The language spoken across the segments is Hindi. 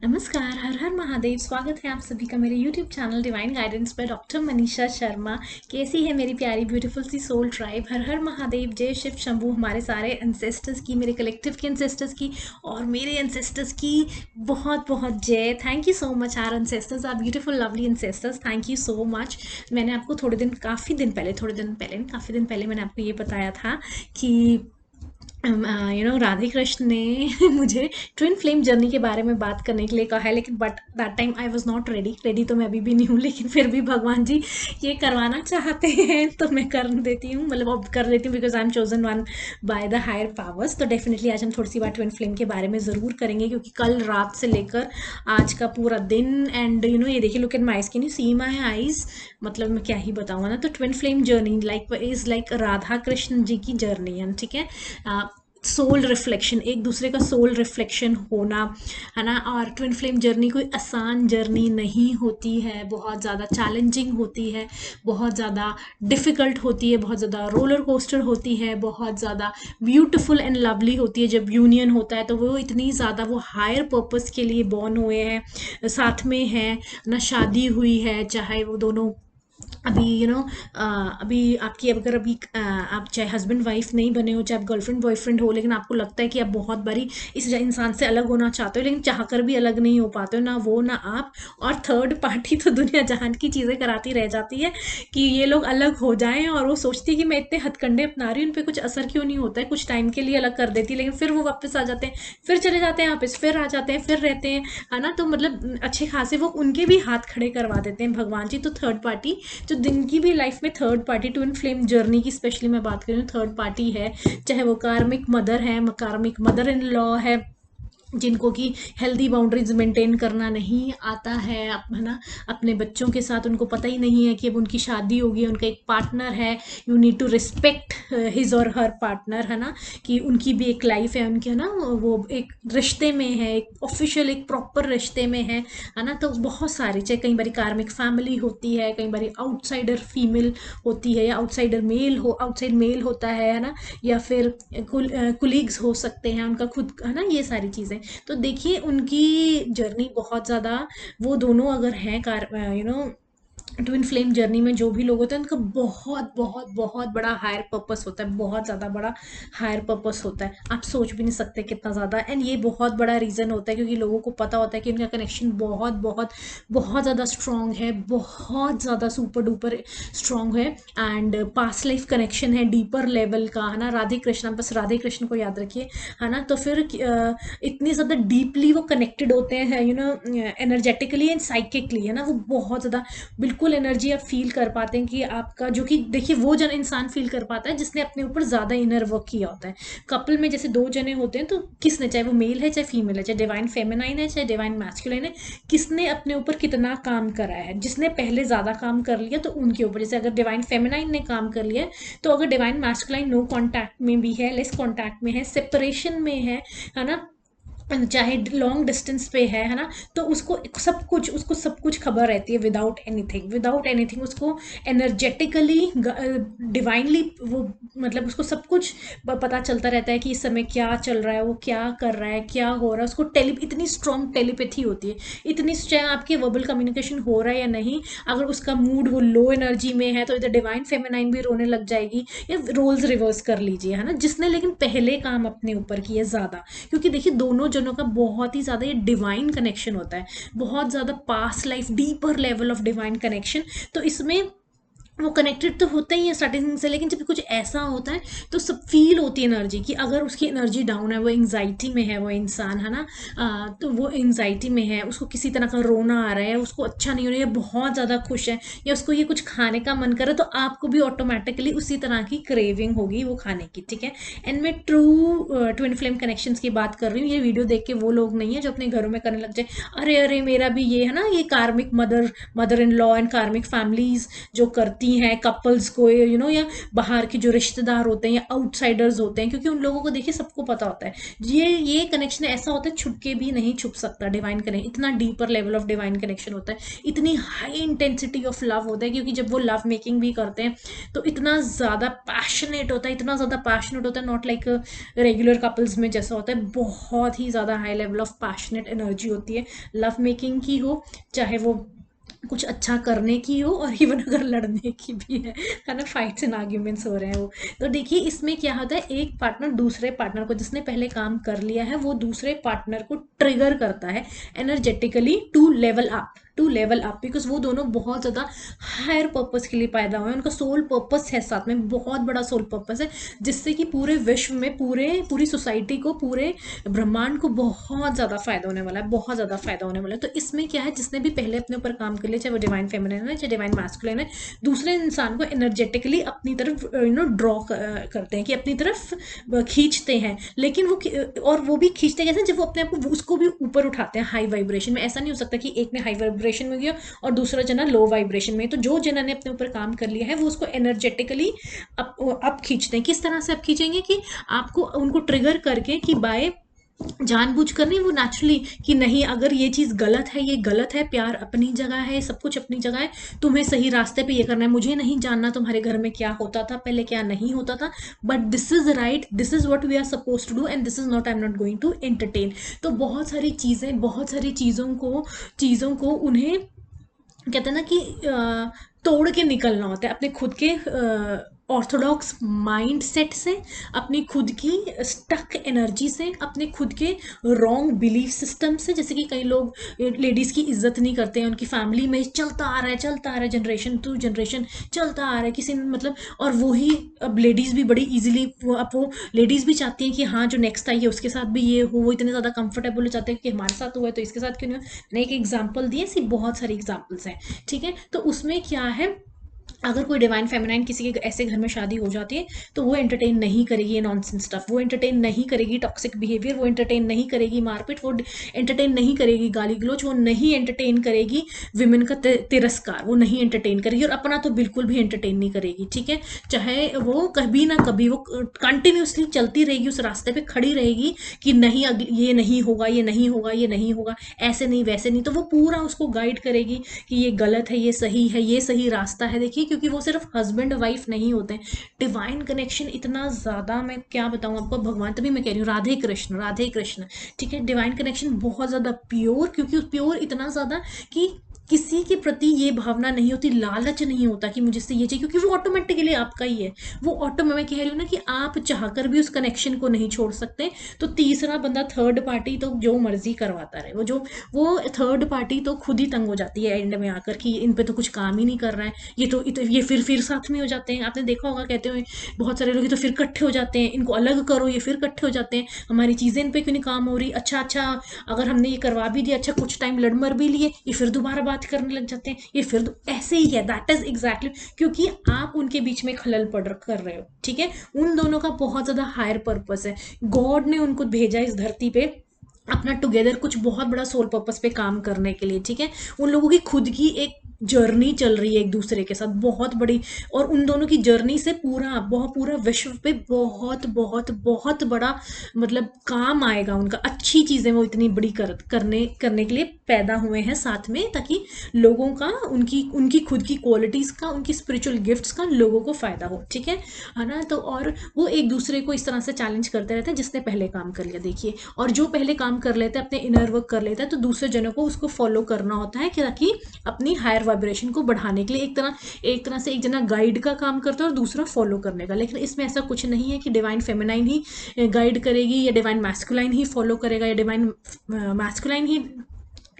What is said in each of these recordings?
नमस्कार, हर हर महादेव। स्वागत है आप सभी का मेरे YouTube channel divine guidance by doctor Manisha Sharma. कैसी है मेरी प्यारी ब्यूटीफुल सी सोल ट्राइब? हर हर महादेव, जय शिव शंभू। हमारे सारे एंसेस्टर्स की, मेरे कलेक्टिव के एंसेस्टर्स की और मेरे एंसेस्टर्स की बहुत बहुत जय। Thank you so much our ancestors, our beautiful lovely ancestors. Thank you so much. मैंने आपको काफ़ी दिन पहले मैंने आपको ये बताया था कि राधे कृष्ण ने मुझे ट्विन फ्लेम जर्नी के बारे में बात करने के लिए कहा है, लेकिन but that time I was not ready तो मैं अभी भी नहीं हूँ, लेकिन फिर भी भगवान जी ये करवाना चाहते हैं तो मैं कर देती हूँ, मतलब अब कर लेती हूँ because I am chosen one by the higher powers. तो डेफिनेटली आज हम थोड़ी सी बात ट्विन फ्लेम के बारे में ज़रूर करेंगे, क्योंकि कल रात से लेकर आज का पूरा दिन एंड ये देखिए, look at my skin, you see my eyes, मतलब मैं क्या ही बताऊँगा ना। तो twin flame journey like Radha Krishna ji की जर्नी है, ठीक है। सोल रिफ्लेक्शन, एक दूसरे का सोल रिफ्लेक्शन होना, है ना। और ट्विन फ्लेम जर्नी कोई आसान जर्नी नहीं होती है, बहुत ज़्यादा चैलेंजिंग होती है, बहुत ज़्यादा डिफ़िकल्ट होती है, बहुत ज़्यादा रोलर कोस्टर होती है, बहुत ज़्यादा ब्यूटीफुल एंड लवली होती है। जब यूनियन होता है तो वो इतनी ज़्यादा, वो हायर पर्पस के लिए बॉर्न हुए हैं, साथ में हैं ना, शादी हुई है, चाहे वो दोनों अभी अभी आपकी, अगर अभी आप चाहे हस्बैंड वाइफ नहीं बने हो, चाहे आप गर्लफ्रेंड बॉयफ्रेंड हो, लेकिन आपको लगता है कि आप बहुत बारी इस इंसान से अलग होना चाहते हो, लेकिन चाहकर भी अलग नहीं हो पाते हो, ना वो ना आप। और थर्ड पार्टी तो दुनिया जहान की चीज़ें कराती रह जाती है कि ये लोग अलग हो जाएं, और वो सोचती है कि मैं इतने हथकंडे अपना रही हूँ, उन पर कुछ असर क्यों नहीं होता है। कुछ टाइम के लिए अलग कर देती है, लेकिन फिर वो वापस आ जाते हैं, फिर चले जाते हैं वापस, फिर आ जाते हैं, फिर रहते हैं, है ना। तो मतलब अच्छे खासे वो उनके भी हाथ खड़े करवा देते हैं भगवान जी। तो थर्ड पार्टी जो दिन की भी लाइफ में third party, twin flame journey की स्पेशली मैं बात करूँ, थर्ड पार्टी है, चाहे वो कार्मिक मदर है, कार्मिक मदर इन लॉ है, जिनको कि हेल्दी बाउंड्रीज मेंटेन करना नहीं आता है ना। अपने बच्चों के साथ उनको पता ही नहीं है कि अब उनकी शादी होगी, उनका एक पार्टनर है, you need to respect his और हर पार्टनर, है ना, कि उनकी भी एक लाइफ है उनकी, है ना। वो एक रिश्ते में है, एक ऑफिशियल एक प्रॉपर रिश्ते में है ना। तो बहुत सारे, चाहे कई बार कार्मिक फैमिली होती है, कई बार आउटसाइडर फीमेल होती है, या आउटसाइडर मेल हो, आउटसाइड मेल होता है ना, या फिर कुलीग्स हो सकते हैं उनका खुद, है ना, ये सारी चीज़ें। तो देखिए उनकी जर्नी बहुत ज़्यादा, वो दोनों अगर हैं कार ट्विन फ्लेम जर्नी में जो भी लोग होते हैं, उनका बहुत बहुत बहुत बड़ा हायर पर्पस होता है, बहुत ज़्यादा बड़ा हायर पर्पस होता है। आप सोच भी नहीं सकते कितना ज़्यादा। एंड ये बहुत बड़ा रीज़न होता है क्योंकि लोगों को पता होता है कि उनका कनेक्शन बहुत बहुत बहुत ज़्यादा स्ट्रॉन्ग है, बहुत ज़्यादा सुपर डुपर स्ट्रॉन्ग है। एंड पास्ट लाइफ कनेक्शन है डीपर लेवल का, है ना। राधे कृष्ण, बस राधे कृष्ण को याद रखिए, है ना। तो फिर इतनी ज़्यादा डीपली वो कनेक्टेड होते हैं, एनर्जेटिकली एंड साइकिकली, है ना। वो बहुत ज़्यादा बिल्कुल एनर्जी आप फील कर पाते हैं कि आपका, जो कि देखिए वो जन इंसान फील कर पाता है जिसने अपने ऊपर ज़्यादा इनर वर्क किया होता है। कपल में जैसे दो जने होते हैं, तो किसने, चाहे वो मेल है चाहे फीमेल है, चाहे डिवाइन फेमिनाइन है चाहे डिवाइन मैस्कुलिन है, किसने अपने ऊपर कितना काम करा है, जिसने पहले ज़्यादा काम कर लिया तो उनके ऊपर। जैसे अगर डिवाइन फेमिनाइन ने काम कर लिया है, तो अगर डिवाइन मैस्कुलाइन नो कॉन्टैक्ट में भी है, लेस कॉन्टैक्ट में है, सेपरेशन में है ना, चाहे लॉन्ग डिस्टेंस पे है ना, तो उसको सब कुछ खबर रहती है, विदाउट एनीथिंग उसको एनर्जेटिकली डिवाइनली वो, मतलब उसको सब कुछ पता चलता रहता है कि इस समय क्या चल रहा है, वो क्या कर रहा है, क्या हो रहा है। उसको इतनी स्ट्रॉन्ग टेलीपैथी होती है, इतनी, चाहे आपकी वर्बल कम्युनिकेशन हो रहा है या नहीं, अगर उसका मूड वो लो एनर्जी में है तो इधर डिवाइन फेमिनाइन भी रोने लग जाएगी, या रोल्स रिवर्स कर लीजिए, है ना। जिसने लेकिन पहले काम अपने ऊपर किया ज़्यादा, क्योंकि देखिए दोनों जनों का बहुत ही ज़्यादा ये डिवाइन कनेक्शन होता है, बहुत ज़्यादा past life deeper level of divine connection. तो इसमें वो कनेक्टेड तो होता ही है स्टार्टिंग से, लेकिन जब कुछ ऐसा होता है तो सब फील होती है एनर्जी की। अगर उसकी एनर्जी डाउन है, वो एंग्जाइटी में है वो इंसान, है ना, तो वो एंग्जाइटी में है, उसको किसी तरह का रोना आ रहा है, उसको अच्छा नहीं हो रहा है, बहुत ज़्यादा खुश है, या उसको ये कुछ खाने का मन कर रहा है, तो आपको भी ऑटोमेटिकली उसी तरह की क्रेविंग होगी वो खाने की, ठीक है। एंड मैं ट्रू ट्विन फ्लेम कनेक्शंस की बात कर रही हूँ। ये वीडियो देख के वो लोग नहीं है जो अपने घरों में करने लग जाए, अरे अरे मेरा भी ये, है ना, ये कार्मिक मदर इन लॉ एंड कार्मिक फैमिलीज जो करती मिलती हैं कपल्स को, या बाहर के जो रिश्तेदार होते हैं या आउटसाइडर्स होते हैं, क्योंकि उन लोगों को देखिए सबको पता होता है ये कनेक्शन ऐसा होता है, छुप के भी नहीं छुप सकता। डिवाइन कनेक्शन इतना deeper level of divine connection होता है, इतनी हाई इंटेंसिटी ऑफ लव होता है, क्योंकि जब वो लव मेकिंग भी करते हैं तो इतना ज़्यादा पैशनेट होता है, इतना ज़्यादा पैशनेट होता है, नॉट लाइक रेगुलर कपल्स में जैसा होता है। बहुत ही ज़्यादा high level of passionate energy होती है लव मेकिंग की हो, चाहे वो कुछ अच्छा करने की हो, और इवन अगर लड़ने की भी है ना, फाइट्स एंड आर्ग्यूमेंट्स हो रहे हैं वो। तो देखिए इसमें क्या होता है, एक पार्टनर दूसरे पार्टनर को, जिसने पहले काम कर लिया है, वो दूसरे पार्टनर को ट्रिगर करता है energetically to level up because वो दोनों बहुत ज़्यादा हायर पर्पस के लिए पैदा हुए हैं। उनका सोल पर्पस है, साथ में बहुत बड़ा सोल पर्पस है, जिससे कि पूरे विश्व में पूरी सोसाइटी को, पूरे ब्रह्मांड को बहुत ज़्यादा फायदा होने वाला है, बहुत ज़्यादा फायदा होने वाला है। तो इसमें क्या है, जिसने भी पहले अपने ऊपर काम कर लिया, चाहे वो डिवाइन फेमिनिन है चाहे डिवाइन मैस्कुलिन है, दूसरे इंसान को एनर्जेटिकली अपनी तरफ ड्रॉ करते हैं, कि अपनी तरफ खींचते हैं। लेकिन और वो भी खींचते कैसे, जब वो अपने आप को उसको भी ऊपर उठाते हैं हाई वाइब्रेशन में। ऐसा नहीं हो सकता कि एक ने हाई वाइब्रेशन में गया और दूसरा जना लो वाइब्रेशन में। तो जो जना ने अपने ऊपर काम कर लिया है, वो उसको एनर्जेटिकली अप खींचते हैं। किस तरह से अप खींचेंगे, कि आपको उनको ट्रिगर करके, कि बाय जानबूझकर नहीं, वो नेचुरली, कि नहीं अगर ये चीज़ गलत है, ये गलत है, प्यार अपनी जगह है, सब कुछ अपनी जगह है, तुम्हें सही रास्ते पे ये करना है। मुझे नहीं जानना तुम्हारे घर में क्या होता था पहले, क्या नहीं होता था, but this is right, this is what we are suppose to do and this is not, I am not going to entertain. तो बहुत सारी चीज़ें, बहुत सारी चीज़ों को उन्हें कहते हैं ना कि तोड़ के निकलना होता है अपने खुद के ऑर्थोडॉक्स माइंड सेट से, अपनी खुद की स्टक एनर्जी से, अपने खुद के रॉन्ग बिलीफ सिस्टम से। जैसे कि कई लोग लेडीज़ की इज्जत नहीं करते हैं, उनकी फैमिली में चलता आ रहा है, जनरेशन टू जनरेशन चलता आ रहा है, किसी ने मतलब, और वही अब लेडीज़ भी बड़ी इजीली वो लेडीज़ भी चाहती हैं कि हाँ जो नेक्स्ट आई है उसके साथ भी ये हो, वो इतने ज़्यादा कंफर्टेबल हो जाते हैं कि हमारे साथ हुआ है तो इसके साथ क्यों नहीं हो। मैंने एक एग्जाम्पल दिए, ऐसी बहुत सारी एग्जाम्पल्स हैं, ठीक है। तो उसमें क्या है, अगर कोई डिवाइन फेमिनाइन किसी के ऐसे घर में शादी हो जाती है, तो वो एंटरटेन नहीं करेगी ये नॉनसेंस स्टफ, वो एंटरटेन नहीं करेगी टॉक्सिक बिहेवियर, वो एंटरटेन नहीं करेगी मारपीट, वो एंटरटेन नहीं करेगी गाली गलौज, वो नहीं एंटरटेन करेगी विमेन का तिरस्कार, वो नहीं एंटरटेन करेगी, और अपना तो बिल्कुल भी एंटरटेन नहीं करेगी, ठीक है। चाहे वो कभी ना कभी वो कंटिन्यूसली चलती रहेगी उस रास्ते पे, खड़ी रहेगी कि नहीं ये नहीं होगा, ये नहीं होगा, ये नहीं होगा, ऐसे नहीं वैसे नहीं। तो वो पूरा उसको गाइड करेगी कि ये गलत है, ये सही है, ये सही रास्ता है। देखिए क्योंकि वो सिर्फ हस्बैंड वाइफ नहीं होते हैं, डिवाइन कनेक्शन इतना ज़्यादा, मैं क्या बताऊँ आपको, भगवान, तभी मैं कह रही हूँ राधे कृष्ण राधे कृष्ण, ठीक है। डिवाइन कनेक्शन बहुत ज़्यादा प्योर, क्योंकि प्योर इतना ज़्यादा कि किसी के प्रति ये भावना नहीं होती, लालच नहीं होता कि मुझे इससे ये चाहिए, क्योंकि वो ऑटोमेटिकली आपका ही है। वो मैं कह रही हूँ ना कि आप चाहकर भी उस कनेक्शन को नहीं छोड़ सकते। तो तीसरा बंदा, थर्ड पार्टी, तो जो मर्जी करवाता रहे, वो थर्ड पार्टी तो खुद ही तंग हो जाती है एंड में आकर, कि इन पे तो कुछ काम ही नहीं कर रहा है, ये फिर साथ में हो जाते हैं। आपने देखा होगा, कहते हुए बहुत सारे लोग, ये तो फिर इकट्ठे हो जाते हैं, इनको अलग करो, ये फिर इकट्ठे हो जाते हैं, हमारी चीज़ें इन पे क्यों नहीं काम हो रही, अच्छा अगर हमने ये करवा भी दिया, अच्छा कुछ टाइम लड़ मर भी लिए, ये फिर दोबारा बात करने लग जाते हैं, ये फिर ऐसे ही है। दैट इज एग्जैक्टली, क्योंकि आप उनके बीच में खलल पड़ कर रहे हो, ठीक है। उन दोनों का बहुत ज़्यादा हायर पर्पस है, गॉड ने उनको भेजा इस धरती पे अपना टुगेदर कुछ बहुत बड़ा सोल पर्पस पे काम करने के लिए, ठीक है। उन लोगों की खुद की एक जर्नी चल रही है एक दूसरे के साथ, बहुत बड़ी, और उन दोनों की जर्नी से पूरा विश्व पे बहुत बहुत बहुत बड़ा मतलब काम आएगा उनका। अच्छी चीज़ें वो इतनी बड़ी करने के लिए पैदा हुए हैं साथ में, ताकि लोगों का, उनकी खुद की क्वालिटीज़ का, उनकी स्पिरिचुअल गिफ्ट्स का लोगों को फ़ायदा हो, ठीक है ना। तो और वो एक दूसरे को इस तरह से चैलेंज करते रहते हैं, जिसने पहले काम कर लिया, देखिए। और जो पहले काम कर लेते हैं, अपने इनर वर्क कर लेता है, तो दूसरे जनों को उसको फॉलो करना होता है, ताकि अपनी हायर वाइब्रेशन को बढ़ाने के लिए एक तरह से एक जना गाइड का काम करता है और दूसरा फॉलो करने का। लेकिन इसमें ऐसा कुछ नहीं है कि डिवाइन फेमिनाइन ही गाइड करेगी या डिवाइन मैस्कुलाइन ही फॉलो करेगा या डिवाइन मैस्कुलाइन ही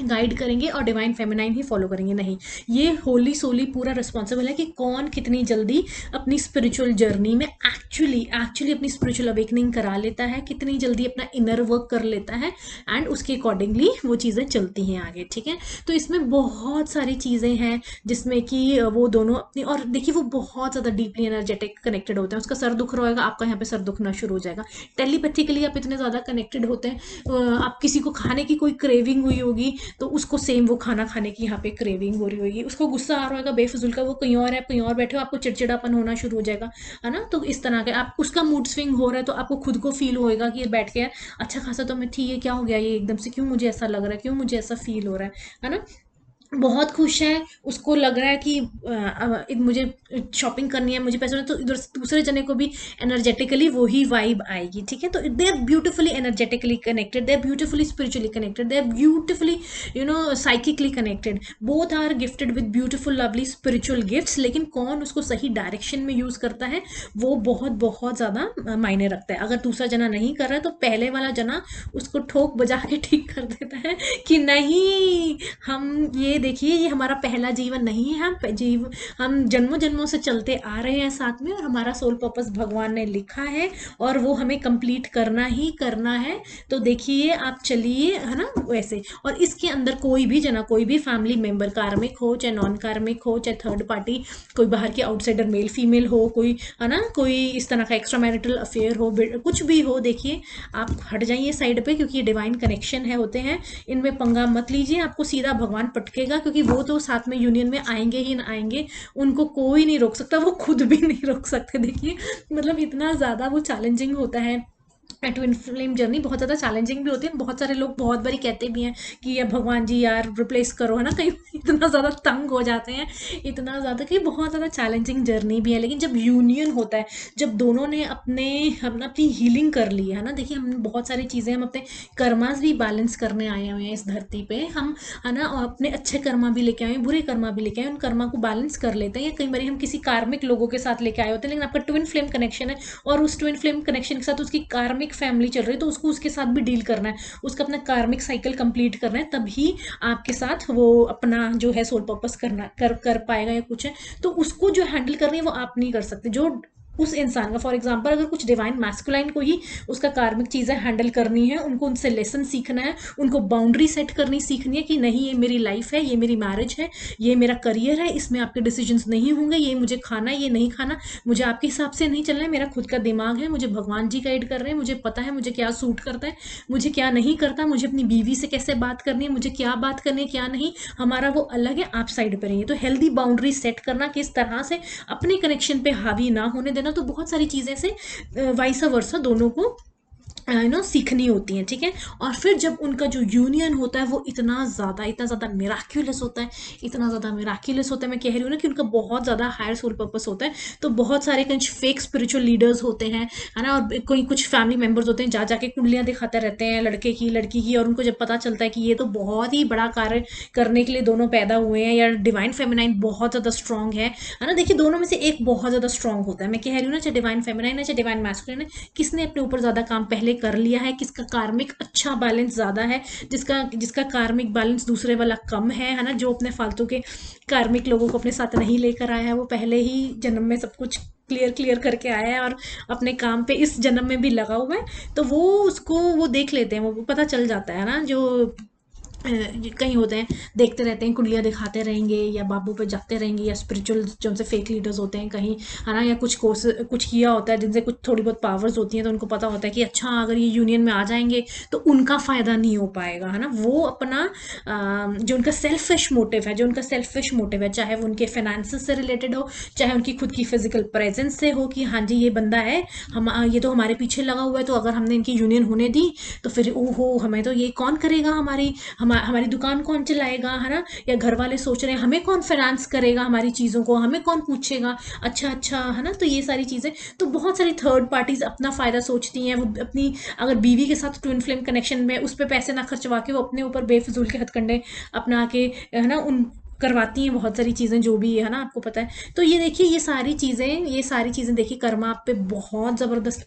गाइड करेंगे और डिवाइन फेमिनाइन ही फॉलो करेंगे, नहीं। ये होली सोली पूरा रिस्पॉन्सिबल है कि कौन कितनी जल्दी अपनी स्पिरिचुअल जर्नी में एक्चुअली अपनी स्पिरिचुअल अवेकनिंग करा लेता है, कितनी जल्दी अपना इनर वर्क कर लेता है, एंड उसके अकॉर्डिंगली वो चीज़ें चलती हैं आगे, ठीक है। तो इसमें बहुत सारी चीज़ें हैं जिसमें कि वो दोनों अपनी, और देखिए वो बहुत ज़्यादा डीपली एनर्जेटिक कनेक्टेड होते हैं। उसका सर दुख रहा होगा, आपका यहाँ पे सर दुखना शुरू हो जाएगा। टेलीपैथिकली आप इतने ज़्यादा कनेक्टेड होते हैं, आप किसी को खाने की कोई क्रेविंग हुई होगी, तो उसको सेम वो खाना खाने की यहाँ पे क्रेविंग हो रही होगी, उसको गुस्सा आ रहा होगा बेफिजूल का, वो कहीं और है, कहीं और बैठे हो, आपको चिड़चिड़ापन होना शुरू हो जाएगा, है ना। तो इस तरह के आप उसका मूड स्विंग हो रहा है तो आपको खुद को फील होएगा कि ये बैठ के यार अच्छा खासा तो मैं थी, ये क्या हो गया, ये एकदम से क्यों मुझे ऐसा लग रहा है, क्यों मुझे ऐसा फील हो रहा है ना। बहुत खुश है, उसको लग रहा है कि मुझे शॉपिंग करनी है, मुझे पैसे तो इधर दूसरे जने को भी एनर्जेटिकली वही वाइब आएगी, ठीक है। तो they are beautifully energetically connected, they are beautifully spiritually connected, they are beautifully psychically connected, both are gifted with beautiful lovely spiritual gifts. लेकिन कौन उसको सही डायरेक्शन में यूज करता है वो बहुत बहुत ज्यादा मायने रखता है। अगर दूसरा जना नहीं कर रहा है तो पहले वाला जना उसको ठोक बजा के ठीक कर देता है कि नहीं, हम ये देखिए ये हमारा पहला जीवन नहीं है, हम जन्मों जन्मों से चलते आ रहे हैं साथ में, और हमारा सोल पर्पस भगवान ने लिखा है और वो हमें कंप्लीट करना ही करना है। तो देखिए आप चलिए, है ना, वैसे। और इसके अंदर कोई भी जना, कोई भी फैमिली मेंबर कार्मिक हो चाहे नॉन कार्मिक हो, चाहे थर्ड पार्टी कोई बाहर के आउटसाइडर मेल फीमेल हो, कोई, है ना, कोई इस तरह का एक्स्ट्रा मैरिटल अफेयर हो, कुछ भी हो, देखिए आप हट जाइए साइड पे, क्योंकि ये डिवाइन कनेक्शन है, होते हैं, इनमें पंगा मत लीजिए, आपको सीधा भगवान पटकेगा, क्योंकि वो तो साथ में यूनियन में आएंगे ही ना आएंगे, उनको कोई नहीं रोक सकता, वो खुद भी नहीं रोक सकते। देखिए मतलब इतना ज़्यादा वो चैलेंजिंग होता है। ट्विन फ्लेम जर्नी बहुत ज़्यादा चैलेंजिंग भी होती है। बहुत सारे लोग बहुत बारी कहते भी हैं कि या भगवान जी यार रिप्लेस करो, है ना, कहीं इतना ज़्यादा तंग हो जाते हैं, इतना ज़्यादा कि बहुत ज़्यादा चैलेंजिंग जर्नी भी है। लेकिन जब यूनियन होता है, जब दोनों ने अपनी हीलिंग कर ली है ना, देखिए हम बहुत सारी चीज़ें, हम अपने कर्मास भी बैलेंस करने आए हुए हैं इस धरती पे हम, है ना, और अपने अच्छे कर्मा भी लेके आए हैं, बुरे कर्मा भी लेके आए, उन कर्मा को बैलेंस कर लेते हैं। या कई बार हम किसी कार्मिक लोगों के साथ लेके आए होते हैं, लेकिन आपका ट्विन फ्लेम कनेक्शन है और उस ट्विन फ्लेम कनेक्शन के साथ उसकी कार्मिक फैमिली चल रही है, तो उसको उसके साथ भी डील करना है, उसका अपना कार्मिक साइकिल कंप्लीट करना है, तभी आपके साथ वो अपना जो है सोल पर्पस कर पाएगा या कुछ है। तो उसको जो हैंडल कर रही है वो आप नहीं कर सकते। जो उस इंसान का, फॉर एग्जाम्पल अगर कुछ डिवाइन मैस्कुलाइन को ही उसका कार्मिक चीज़ें हैंडल करनी है, उनको उनसे लेसन सीखना है, उनको बाउंड्री सेट करनी सीखनी है कि नहीं ये मेरी लाइफ है, ये मेरी मैरिज है, ये मेरा करियर है, इसमें आपके डिसीजंस नहीं होंगे, ये मुझे खाना है, ये नहीं खाना, मुझे आपके हिसाब से नहीं चलना है, मेरा खुद का दिमाग है, मुझे भगवान जी गाइड कर रहे हैं, मुझे पता है मुझे क्या सूट करता है, मुझे क्या नहीं करता, मुझे अपनी बीवी से कैसे बात करनी है, मुझे क्या बात करनी है क्या नहीं, हमारा वो अलग है, आप साइड पर रहिए। तो हेल्दी बाउंड्री सेट करना, किस तरह से अपने कनेक्शन पे हावी ना होने देना, तो बहुत सारी चीज़ें से वाइस वर्सा दोनों को सीखनी होती हैं, ठीक है। और फिर जब उनका जो यूनियन होता है वो इतना ज़्यादा मिराक्युलस होता है, इतना ज़्यादा मिराक्युलस होता है, मैं कह रही हूँ ना कि उनका बहुत ज़्यादा हायर सोल पर्पस होता है। तो बहुत सारे कुछ फेक स्पिरिचुअल लीडर्स होते हैं, है ना, और कोई कुछ फैमिली मेम्बर्स होते हैं जा जाके कुंडलियाँ दिखाते रहते हैं लड़के की लड़की की, और उनको जब पता चलता है कि ये तो बहुत ही बड़ा कार्य करने के लिए दोनों पैदा हुए हैं, या डिवाइन फेमिनाइन बहुत ज़्यादा स्ट्रॉन्ग है ना। देखिए दोनों में से एक बहुत ज़्यादा स्ट्रॉन्ग होता है, मैं कह रही हूँ ना, चाहे डिवाइन फेमिनाइन है चाहे डिवाइन मैस्कुलिन है, किसने अपने ऊपर ज़्यादा काम पहले कर लिया है, किसका कार्मिक अच्छा बैलेंस ज़्यादा है, जिसका जिसका कार्मिक बैलेंस दूसरे वाला कम है ना, जो अपने फालतू के कार्मिक लोगों को अपने साथ नहीं लेकर आया है, वो पहले ही जन्म में सब कुछ क्लियर करके आया है और अपने काम पे इस जन्म में भी लगा हुआ है। तो वो उसको वो देख लेते हैं, वो पता चल जाता है ना। जो कहीं होते हैं देखते रहते हैं, कुंडलियाँ दिखाते रहेंगे या बाबू पे जाते रहेंगे, या स्पिरिचुअल जो उनसे फेक लीडर्स होते हैं कहीं, है ना, या कुछ कोर्स कुछ किया होता है जिनसे कुछ थोड़ी बहुत पावर्स होती हैं, तो उनको पता होता है कि अच्छा अगर ये यूनियन में आ जाएंगे तो उनका फ़ायदा नहीं हो पाएगा, है ना। वो अपना जो उनका सेल्फिश मोटिव है, चाहे वो उनके फाइनेंसेस से रिलेटेड हो, चाहे उनकी खुद की फिजिकल प्रेजेंस से हो, कि हाँ जी ये बंदा है, हम ये तो हमारे पीछे लगा हुआ है, तो अगर हमने इनकी यूनियन होने दी तो फिर ओहो हमें तो ये कौन करेगा, हमारी दुकान कौन चलाएगा, है ना, या घर वाले सोच रहे हैं हमें कौन फाइनेंस करेगा, हमारी चीज़ों को हमें कौन पूछेगा, अच्छा, है ना। तो ये सारी चीज़ें, तो बहुत सारी थर्ड पार्टीज अपना फ़ायदा सोचती हैं, वो अपनी अगर बीवी के साथ ट्विन फ्लेम कनेक्शन में उस पर पैसे ना खर्चवा के वो अपने ऊपर बेफिजूल के हथकंडे अपना के, है ना, उन करवाती हैं बहुत सारी चीज़ें, जो भी है ना, आपको पता है। तो ये देखिए ये सारी चीज़ें देखिए कर्मा आप पे बहुत ज़बरदस्त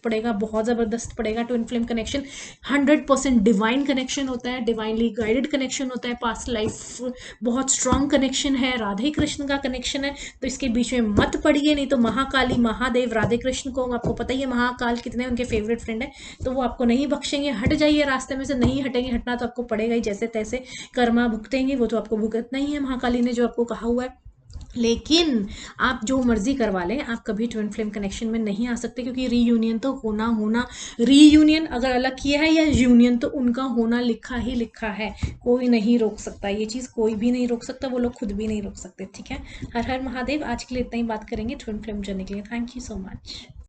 पड़ेगा। Twin flame connection 100% divine connection होता है, डिवाइनली गाइडेड कनेक्शन होता है, पास्ट लाइफ बहुत स्ट्रॉन्ग कनेक्शन है, राधे कृष्ण का कनेक्शन है। तो इसके बीच में मत पड़िए, नहीं तो महाकाली महादेव राधे कृष्ण को आपको पता ही है महाकाल कितने उनके फेवरेट फ्रेंड है, तो वो आपको नहीं बख्शेंगे। हट जाइए रास्ते में से, नहीं हटेंगे, हटना तो आपको पड़ेगा ही, जैसे तैसे कर्मा भुगतेंगे, वो तो आपको भुगतना ही है, महाकाली ने जो आपको कहा हुआ है। लेकिन आप जो मर्जी करवा लें, आप कभी ट्विन फ्लेम कनेक्शन में नहीं आ सकते, क्योंकि रीयूनियन तो होना होना, रीयूनियन अगर अलग किया है या यूनियन तो उनका होना लिखा ही लिखा है, कोई नहीं रोक सकता, ये चीज़ कोई भी नहीं रोक सकता, वो लोग खुद भी नहीं रोक सकते। ठीक है, हर हर महादेव। आज के लिए इतना ही बात करेंगे ट्विन फ्लेम जर्नी के लिए। Thank you so much.